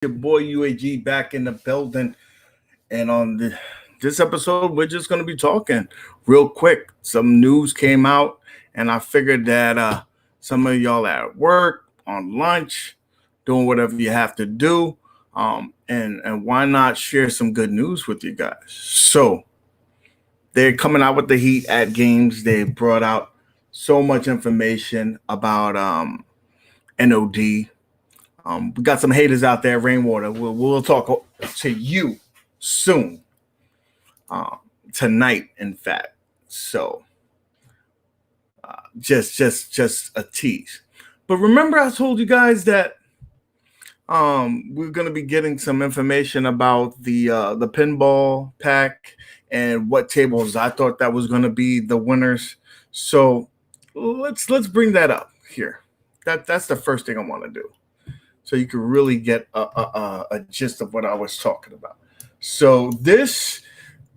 Your boy UAG back in the building, and this episode, we're just gonna be talking real quick. Some news came out, and I figured that some of y'all at work, on lunch, doing whatever you have to do, and why not share some good news with you guys? So they're coming out with the heat at games. They brought out so much information about NOD. We got some haters out there, Rainwater. We'll talk to you soon, tonight, in fact. So, just a tease. But remember, I told you guys that we're gonna be getting some information about the pinball pack and what tables I thought that was gonna be the winners. So let's bring that up here. That's the first thing I want to do, so you can really get a gist of what I was talking about. So this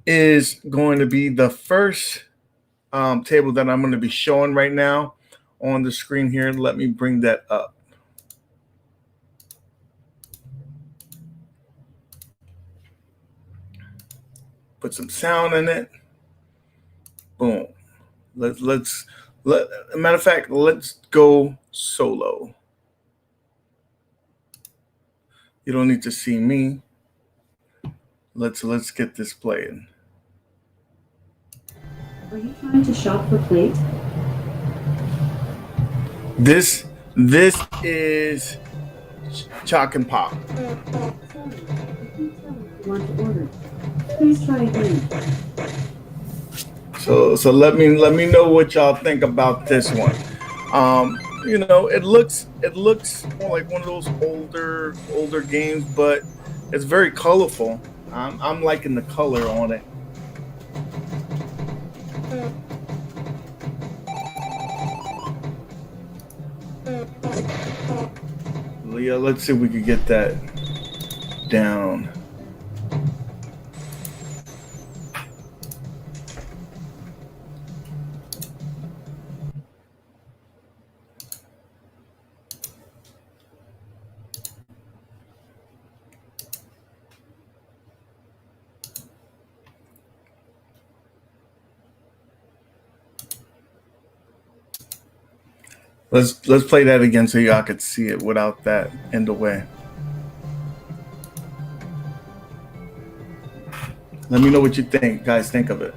is going to be the first table that I'm going to be showing right now on the screen here. Let me bring that up. Put some sound in it. Boom. Matter of fact, let's go solo. You don't need to see me. Let's get this playing. Are you trying to shop for plate? This is Chalk and Pop. Want to order? Please try again. So let me know what y'all think about this one. It looks more like one of those older games, but it's very colorful. I'm liking the color on it. Yeah, let's see if we can get that down. Let's play that again so y'all could see it without that in the way. Let me know what you guys think of it.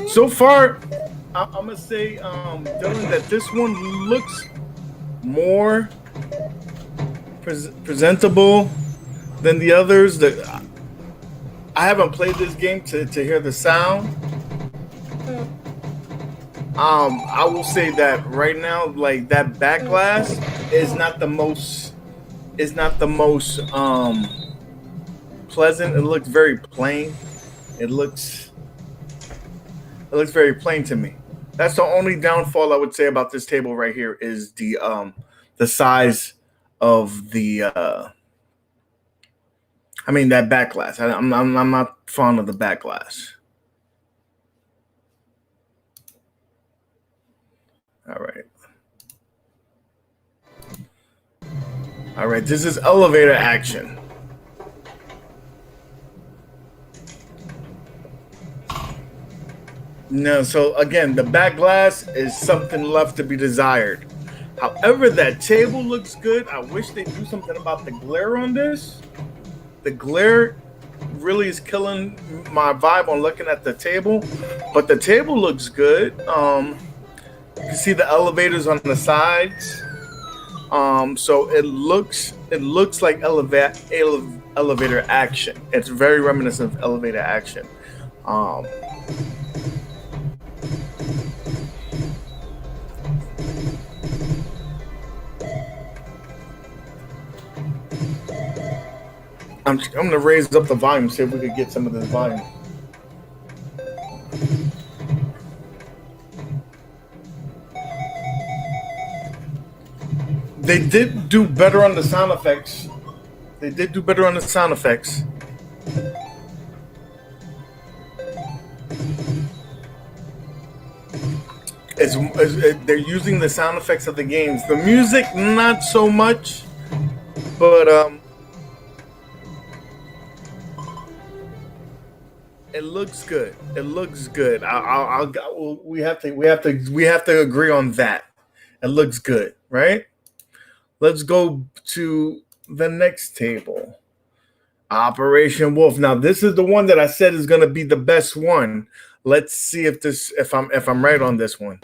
So far, I'm gonna say, Dylan, that this one looks more presentable than the others. I haven't played this game to hear the sound. I will say that right now, like, that back glass is not the most pleasant. It looks very plain. It looks very plain to me. That's the only downfall I would say about this table right here is the size of that back glass. I'm not fond of the back glass. All right. This is elevator action. No, so again, the back glass is something left to be desired. However, that table looks good. I wish they'd do something about the glare on this. The glare really is killing my vibe on looking at the table, but the table looks good. You can see the elevators on the sides. So it looks like elevator action. It's very reminiscent of elevator action. I'm going to raise up the volume, see if we could get some of this volume. They did do better on the sound effects. they're using the sound effects of the games. The music, not so much, but it looks good. It looks good. We have to agree on that. It looks good, right? Let's go to the next table. Operation Wolf. Now, this is the one that I said is going to be the best one. Let's see if I'm right on this one.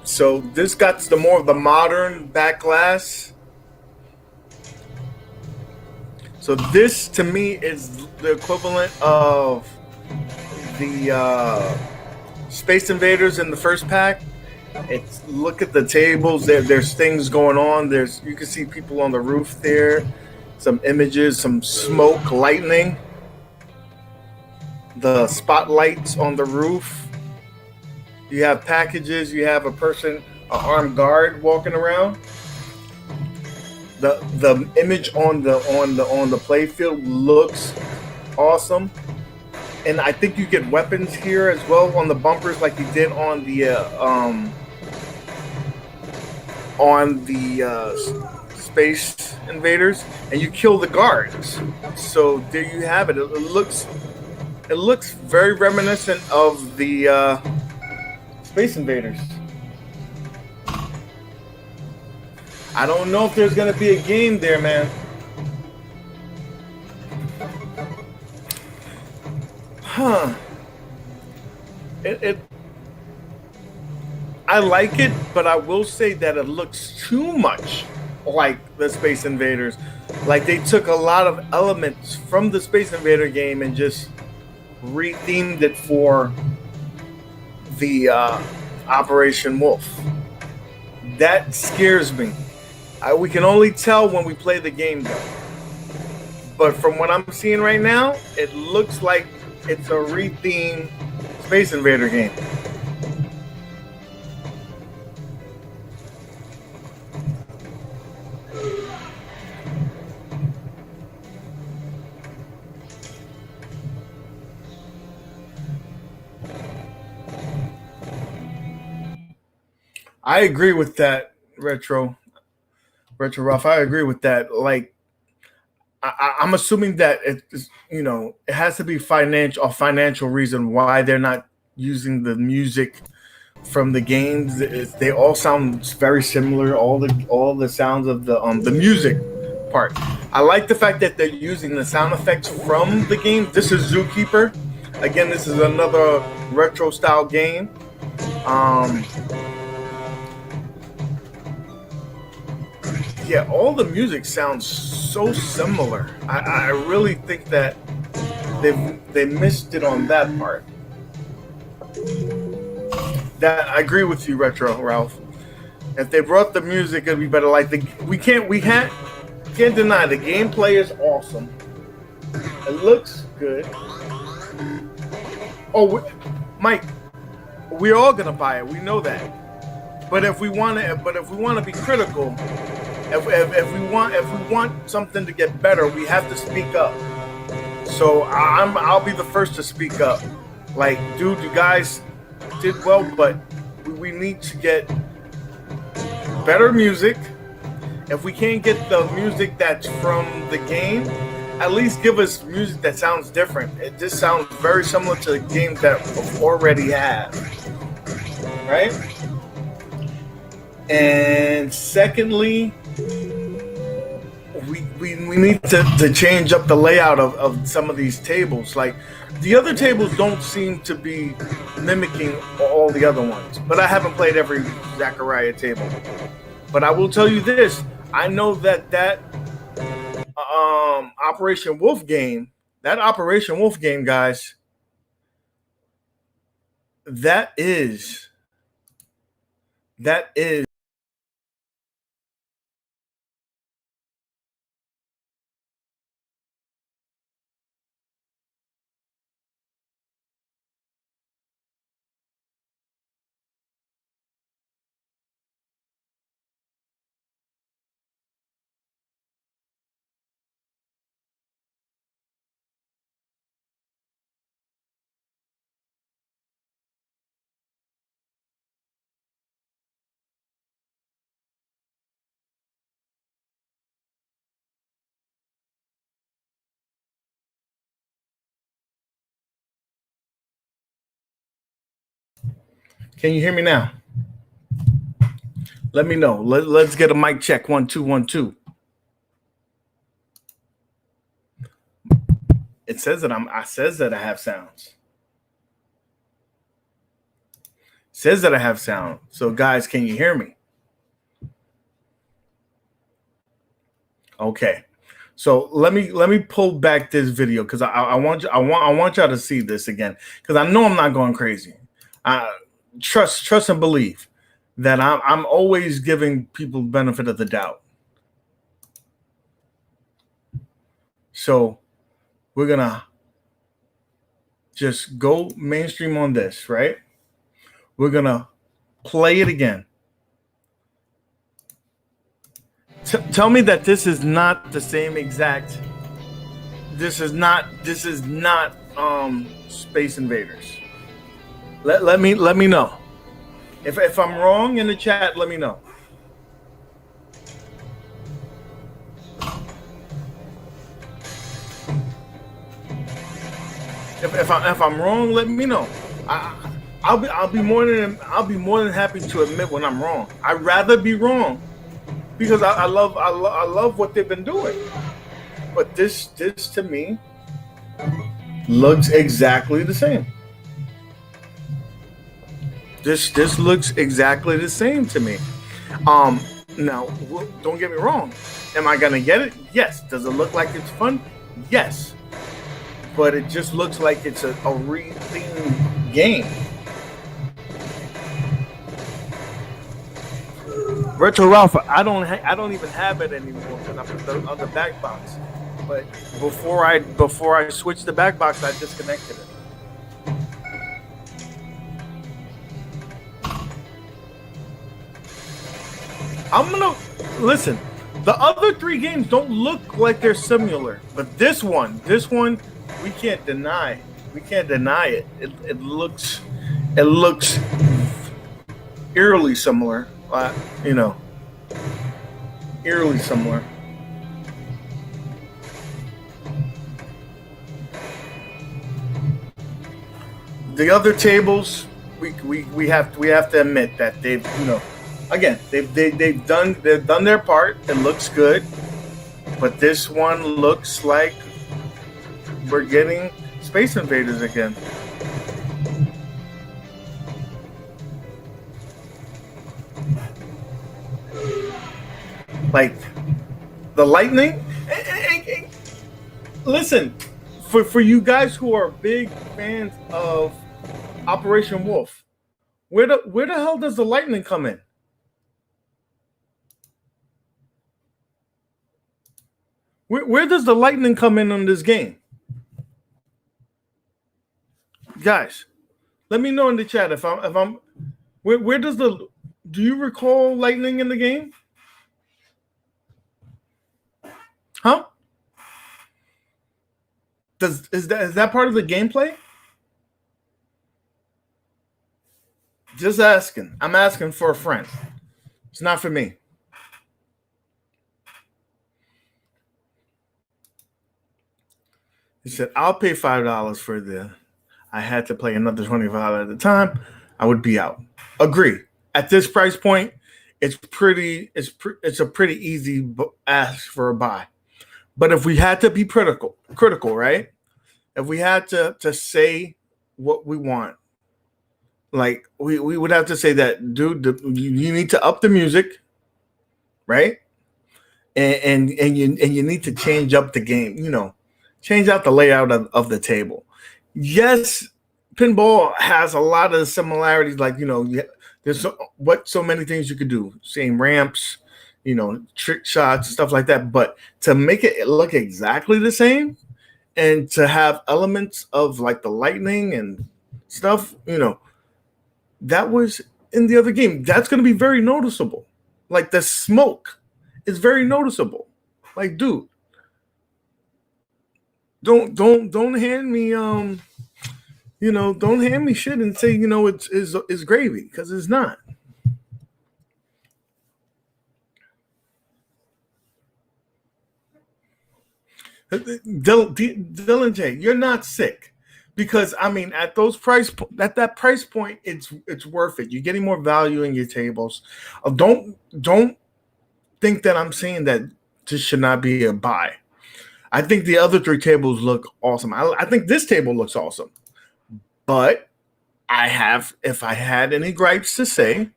So this got the more of the modern back glass. So this to me is the equivalent of the Space Invaders in the first pack. It's look at the tables. There's things going on. You can see people on the roof there. Some images, some smoke, lightning. The spotlights on the roof. You have packages. You have an armed guard walking around. The image on the playfield looks awesome, and I think you get weapons here as well on the bumpers, like you did on the Space Invaders, and you kill the guards. So there you have it. It looks very reminiscent of the Space Invaders. I don't know if there's gonna be a game there, man. Huh. I like it, but I will say that it looks too much like the Space Invaders. Like they took a lot of elements from the Space Invader game and just rethemed it for the Operation Wolf. That scares me. We can only tell when we play the game, though. But from what I'm seeing right now, it looks like it's a rethemed Space Invader game. I agree with that, Retro Rough. I agree with that. Like, I'm assuming that it has to be a financial reason why they're not using the music from the games. They all sound very similar. All the sounds of the music part. I like the fact that they're using the sound effects from the game. This is Zookeeper. Again, this is another retro style game. Yeah, all the music sounds so similar. I really think that they missed it on that part. That I agree with you, Retro Ralph. If they brought the music, it'd be better. Like we can't deny the gameplay is awesome. It looks good. Oh, Mike, we're all gonna buy it. We know that. But if we want to be critical, if we want something to get better, we have to speak up. So I'll be the first to speak up. Like, dude, you guys did well, but we need to get better music. If we can't get the music that's from the game, at least give us music that sounds different. It just sounds very similar to the games that we already have, right? And secondly, we need to change up the layout of some of these tables. Like, the other tables don't seem to be mimicking all the other ones. But I haven't played every Zachariah table. But I will tell you this. I know that Operation Wolf game, guys, that is Can you hear me now? Let me know. Let's get a mic check. 1 2 1 2. It says that I have sounds. It says that I have sound. So guys, can you hear me? Okay. So let me pull back this video because I want y'all to see this again because I know I'm not going crazy. Trust and believe that I'm always giving people benefit of the doubt. So we're gonna just go mainstream on this, right? We're gonna play it again. Tell me that this is not the same exact. This is not Space Invaders. Let me know. If I'm wrong in the chat, let me know. If I'm wrong, let me know. I'll be more than happy to admit when I'm wrong. I'd rather be wrong because I love what they've been doing. But this to me looks exactly the same. This looks exactly the same to me. Now don't get me wrong. Am I gonna get it? Yes. Does it look like it's fun? Yes. But it just looks like it's a re-themed game. Retro Ralph, I don't even have it anymore because I put it on the back box. But before I switched the back box, I disconnected it. I'm gonna listen. The other 3 games don't look like they're similar, but this one, we can't deny. We can't deny it. It looks eerily similar. Eerily similar. The other tables, we have to admit that they've again they've done their part. It looks good, but this one looks like we're getting Space Invaders again. Like the lightning. Listen, for you guys who are big fans of Operation Wolf, where the hell does the lightning come in? Where does the lightning come in on this game? Guys, let me know in the chat if I'm where does do you recall lightning in the game? Huh? Is that part of the gameplay? Just asking. I'm asking for a friend. It's not for me. He said, I'll pay $5 for the. I had to play another $25 at a time. I would be out. Agree. At this price point, it's a pretty easy ask for a buy. But if we had to be critical, right? If we had to say what we want, like we would have to say that, dude, you need to up the music, right? And you need to change up the game, change out the layout of the table. Yes, pinball has a lot of similarities, like there's so many things you could do, same ramps, trick shots, stuff like that. But to make it look exactly the same and to have elements of like the lightning and stuff, that was in the other game. That's going to be very noticeable. Like the smoke is very noticeable. Like, dude, don't hand me don't hand me shit and say it's gravy, because it's not. Dylan J, you're not sick, because I mean, at that price point, it's worth it. You're getting more value in your tables. Don't think that I'm saying that this should not be a buy. I think the other three tables look awesome. I think this table looks awesome. But if I had any gripes to say,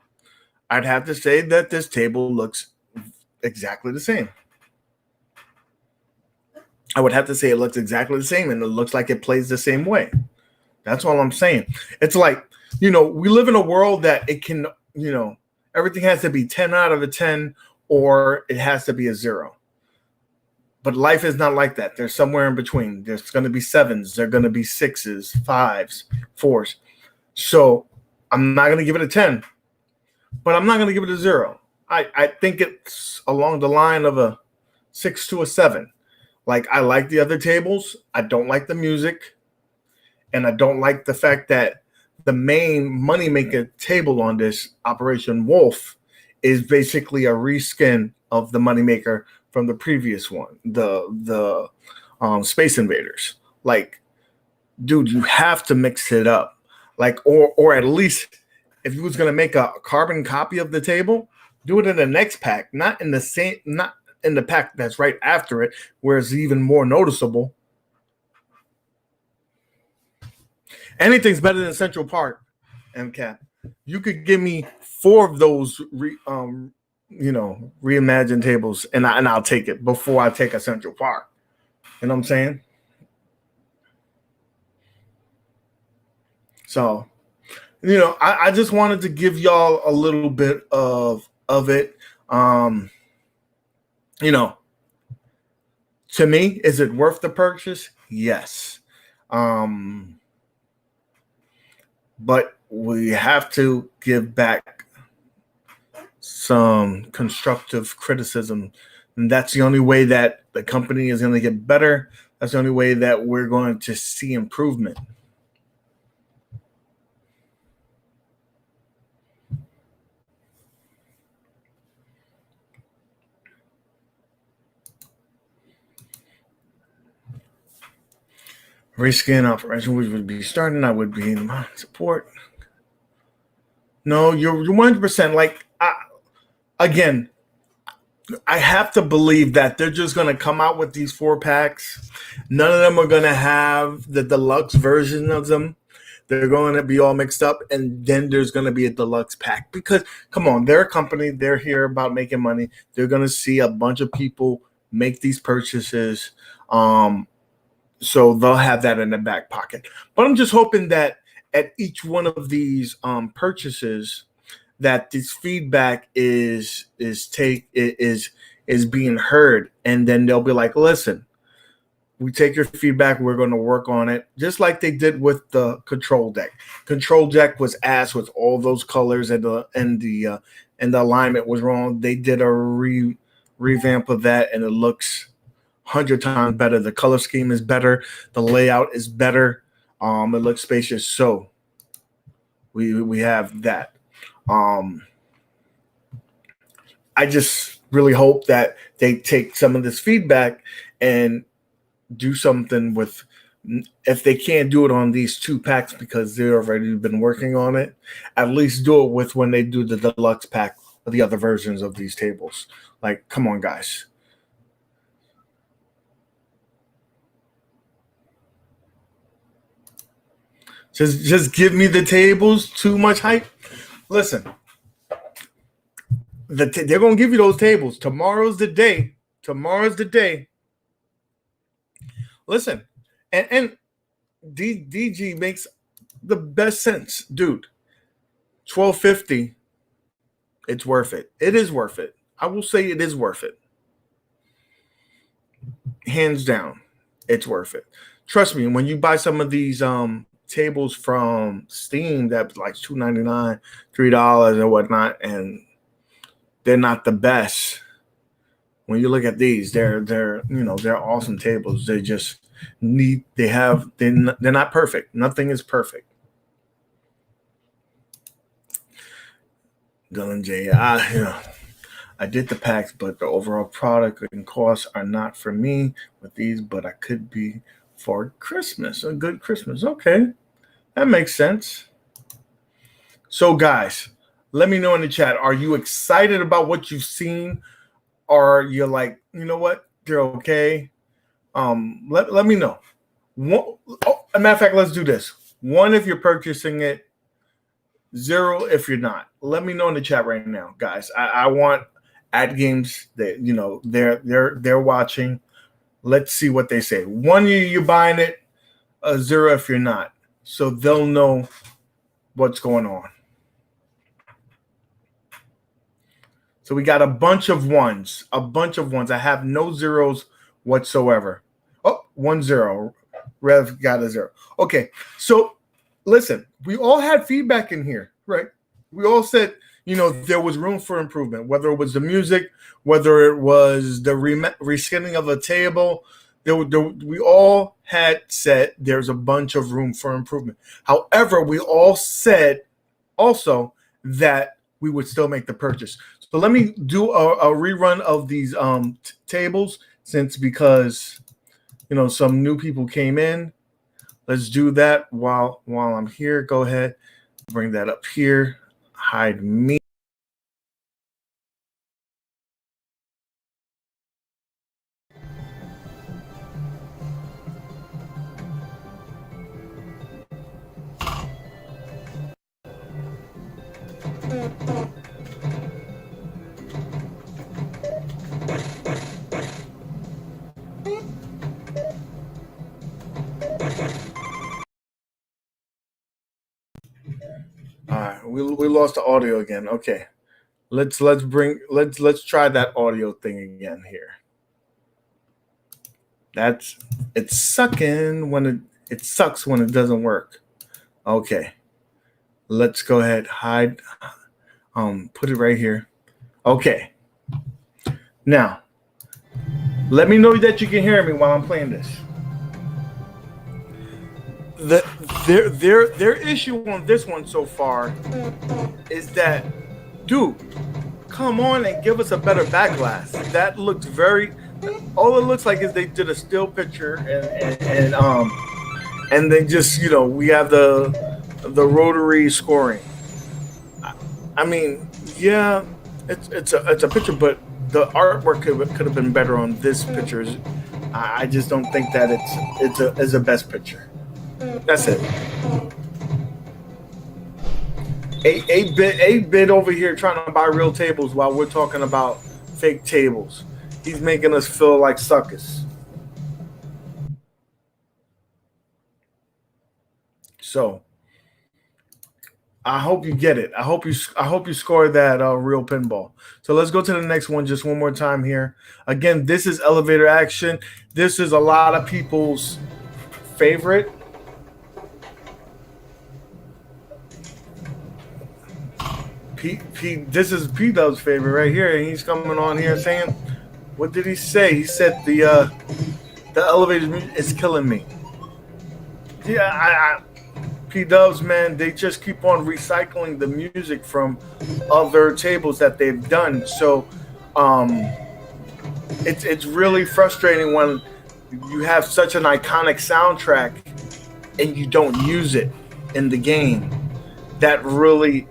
I'd have to say that this table looks exactly the same. I would have to say it looks exactly the same, and it looks like it plays the same way. That's all I'm saying. It's like, we live in a world that it can, everything has to be 10 out of a 10, or it has to be a 0. But life is not like that. There's somewhere in between. There's going to be 7s. There's going to be 6s, 5s, 4s. So I'm not going to give it a 10, but I'm not going to give it a 0. I think it's along the line of a 6 to a 7. Like, I like the other tables. I don't like the music. And I don't like the fact that the main moneymaker table on this Operation Wolf is basically a reskin of the moneymaker from the previous one, the Space Invaders. Like, dude, you have to mix it up. Like, or at least if you was gonna make a carbon copy of the table, do it in the next pack, not in the pack that's right after it, where it's even more noticeable. Anything's better than Central Park, MCAP. You could give me 4 of those reimagined tables, and I'll take it before I take a Central Park. You know what I'm saying? So, I just wanted to give y'all a little bit of it. To me, is it worth the purchase? Yes. But we have to give back some constructive criticism. And that's the only way that the company is going to get better. That's the only way that we're going to see improvement. Reskin operation, which would be starting, I would be in my support. No, you're 100%. Like, again, I have to believe that they're just going to come out with these 4 packs. None of them are going to have the deluxe version of them. They're going to be all mixed up, and then there's going to be a deluxe pack. Because, come on, they're a company. They're here about making money. They're going to see a bunch of people make these purchases. So they'll have that in their back pocket. But I'm just hoping that at each one of these purchases, that this feedback is being heard, and then they'll be like, listen, we take your feedback, we're going to work on it, just like they did with the control deck. Control deck was ass with all those colors, and the alignment was wrong. They did a revamp of that, and it looks 100 times better. The color scheme is better. The layout is better. It looks spacious. So we have that. I just really hope that they take some of this feedback and do something with, if they can't do it on these 2 packs because they've already been working on it, at least do it with when they do the deluxe pack or the other versions of these tables. Like, come on, guys. Just give me the tables. Too much hype. Listen, they're going to give you those tables. Tomorrow's the day. Listen, and DG makes the best sense, dude. $12.50. It's worth it. It is worth it. I will say it is worth it. Hands down, it's worth it. Trust me, when you buy some of these tables from Steam that's like $2.99, $3 and whatnot, and they're not the best. When you look at these, they're awesome tables. They're not perfect. Nothing is perfect. Dylan J, I did the packs, but the overall product and costs are not for me with these, but I could be for Christmas. A good Christmas. Okay. That makes sense. So, guys, let me know in the chat. Are you excited about what you've seen? Or you're like, you know what? They're okay. Let me know. A matter of fact, let's do this. 1 if you're purchasing it. 0 if you're not. Let me know in the chat right now, guys. I want Atgames that they're watching. Let's see what they say. 1 you're buying it. 0 if you're not. So they'll know what's going on. So we got a bunch of ones. I have no zeros whatsoever. Oh, 1 0. Rev got a 0. Okay, so listen, we all had feedback in here, right? We all said, there was room for improvement, whether it was the music, whether it was the reskinning of the table. We all had said there's a bunch of room for improvement. However, we all said also that we would still make the purchase. So let me do a rerun of these tables because some new people came in. Let's do that while I'm here. Go ahead, bring that up here. Hide me. All right, we lost the audio again. Okay, let's try that audio thing again here. It's sucking when it sucks when it doesn't work. Okay, let's go ahead, hide, put it right here. Okay, now let me know that you can hear me while I'm playing this. Their issue on this one so far is that, dude, come on and give us a better back glass. That looks all it looks like is they did a still picture and they just we have the rotary scoring. I mean, yeah, it's a picture, but the artwork could have been better on this picture. I just don't think that it's a best picture. That's it. 8-bit over here trying to buy real tables while we're talking about fake tables. He's making us feel like suckers. So I hope you get it. I hope you score that real pinball. So let's go to the next one just one more time here. Again, this is elevator action. This is a lot of people's favorite. This is P-Dub's favorite right here, and he's coming on here saying, what did he say? He said the elevator is killing me. Yeah, P-Dubs, man, they just keep on recycling the music from other tables that they've done. So it's really frustrating when you have such an iconic soundtrack and you don't use it in the game. That really,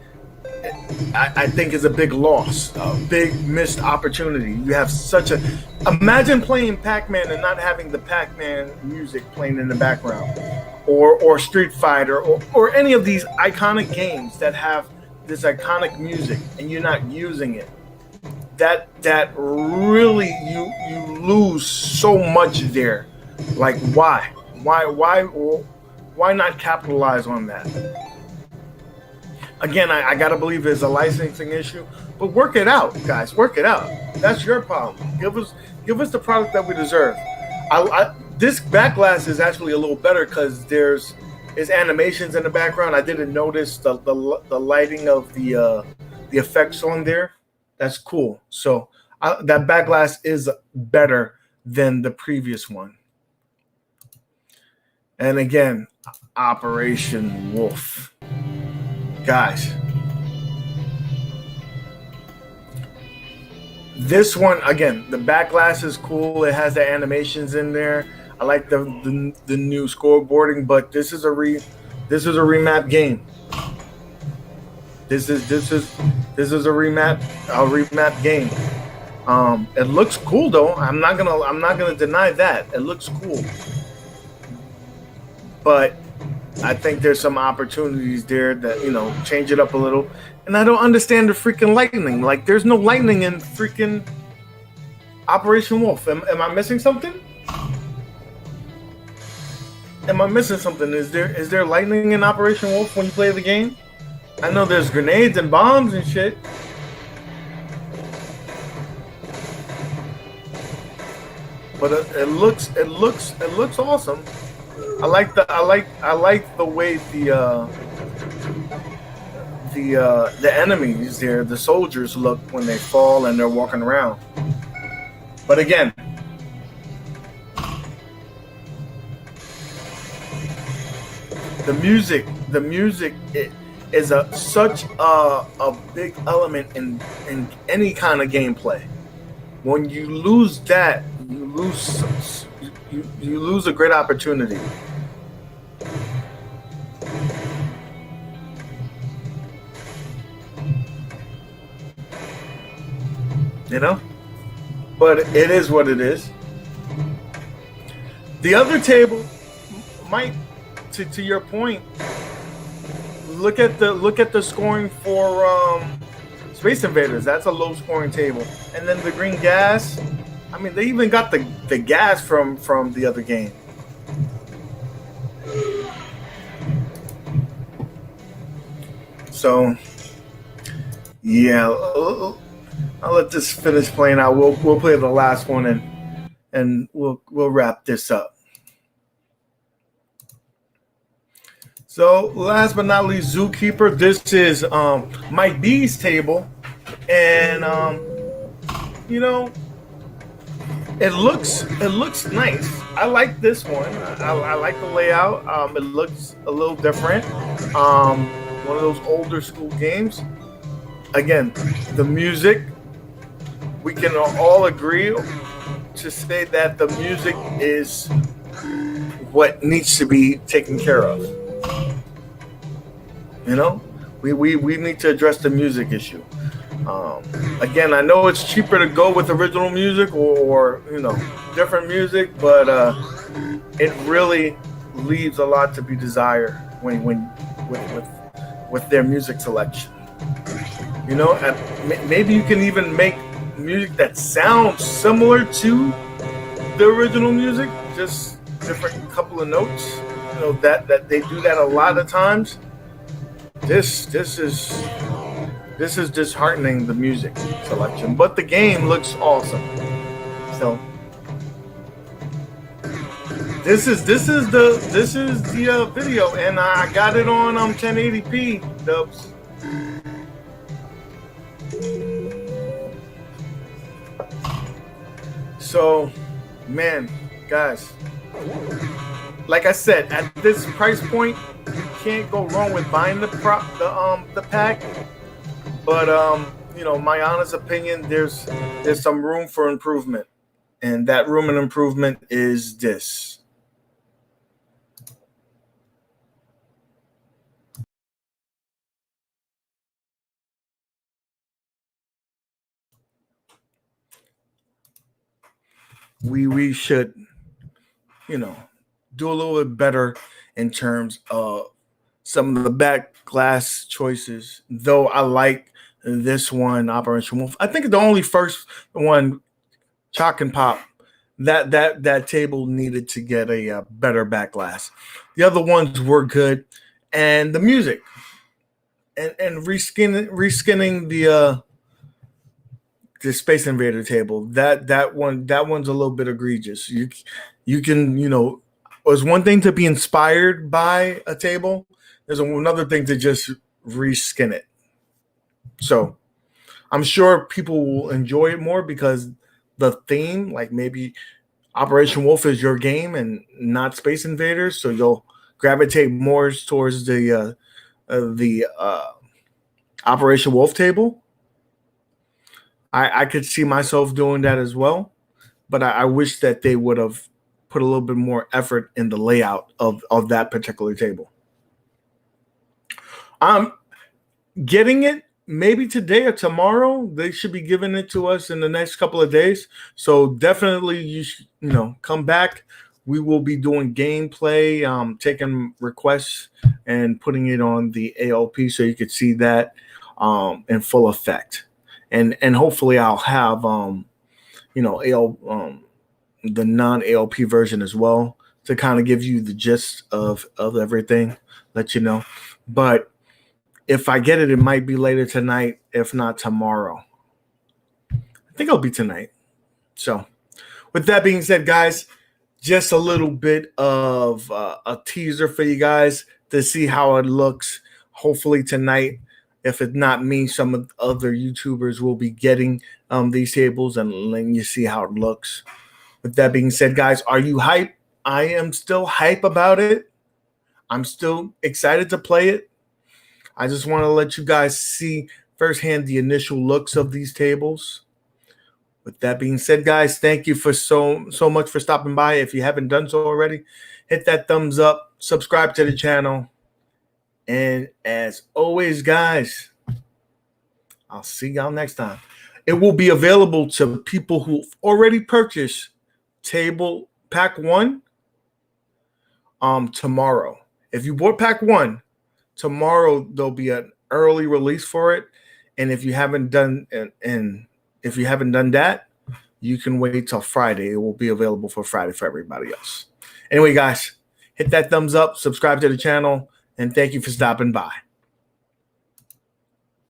I think, is a big loss, a big missed opportunity. You have imagine playing Pac-Man and not having the Pac-Man music playing in the background, or Street Fighter, or any of these iconic games that have this iconic music and you're not using it. That really, you lose so much there. Like, why not capitalize on that? Again, I gotta believe it's a licensing issue, but work it out, guys. Work it out. That's your problem. Give us the product that we deserve. This back glass is actually a little better because there's animations in the background. I didn't notice the lighting of the effects on there. That's cool. So that back glass is better than the previous one. And again, Operation Wolf. Guys, this one, again, the back glass is cool. It has the animations in there. I like the new scoreboarding, but this is a remap game. This is a remap game. It looks cool though. I'm not gonna deny that it looks cool, but I think there's some opportunities there that change it up a little. And I don't understand the freaking lightning. Like, there's no lightning in freaking Operation Wolf. Am I missing something? Am I missing something? Is there lightning in Operation Wolf when you play the game? I know there's grenades and bombs and shit. But it looks awesome. I like the way the enemies there, the soldiers look when they fall and they're walking around. But again, the music is such a big element in any kind of gameplay. When you lose that, you lose a great opportunity. But it is what it is. The other table might, to your point, look at the scoring for Space Invaders. That's a low scoring table. And then the green gas, I mean, they even got the gas from the other game. So yeah, I'll let this finish playing out. We'll play the last one and we'll wrap this up. So last but not least, Zookeeper. This is Mike B's table, and it looks nice. I like this one. I like the layout. It looks a little different. One of those older school games. Again, the music. We can all agree to say that the music is what needs to be taken care of. We need to address the music issue. Again, I know it's cheaper to go with original music or different music, but it really leaves a lot to be desired when with their music selection. Maybe you can even make music that sounds similar to the original music, just different couple of notes. That they do that a lot of times. This is disheartening, the music selection, but the game looks awesome. So this is the video, and I got it on 1080p. Dubs. So, man, guys, like I said, at this price point, you can't go wrong with buying the pack. But my honest opinion, there's some room for improvement, and that room and improvement is this. We should, do a little bit better in terms of some of the back glass choices. Though I like this one, Operation Wolf. I think the only first one, Chalk and Pop, that table needed to get a better back glass. The other ones were good, and the music and reskinning the Space Invader table. That one's a little bit egregious. You can it's one thing to be inspired by a table. There's another thing to just reskin it. So I'm sure people will enjoy it more because the theme, like maybe Operation Wolf is your game and not Space Invaders, so you'll gravitate more towards the Operation Wolf table. I could see myself doing that as well, but I wish that they would have put a little bit more effort in the layout of that particular table. I'm getting it maybe today or tomorrow. They should be giving it to us in the next couple of days. So definitely you should, come back. We will be doing gameplay, taking requests and putting it on the ALP so you could see that in full effect. And hopefully I'll have the non-ALP version as well to kind of give you the gist of everything, let you know. But if I get it, it might be later tonight, if not tomorrow. I think it'll be tonight. So with that being said, guys, just a little bit of a teaser for you guys to see how it looks. Hopefully tonight, if it's not me, some of the other YouTubers will be getting these tables and letting you see how it looks. With that being said, guys, are you hype? I am still hype about it. I'm still excited to play it. I just want to let you guys see firsthand the initial looks of these tables. With that being said, guys, thank you for so much for stopping by. If you haven't done so already, hit that thumbs up, subscribe to the channel. And as always, guys, I'll see y'all next time. It will be available to people who've already purchased table pack 1 tomorrow. If you bought pack 1, tomorrow there'll be an early release for it. And if you haven't done that, you can wait till Friday. It will be available for Friday for everybody else. Anyway, guys, hit that thumbs up, subscribe to the channel, and thank you for stopping by.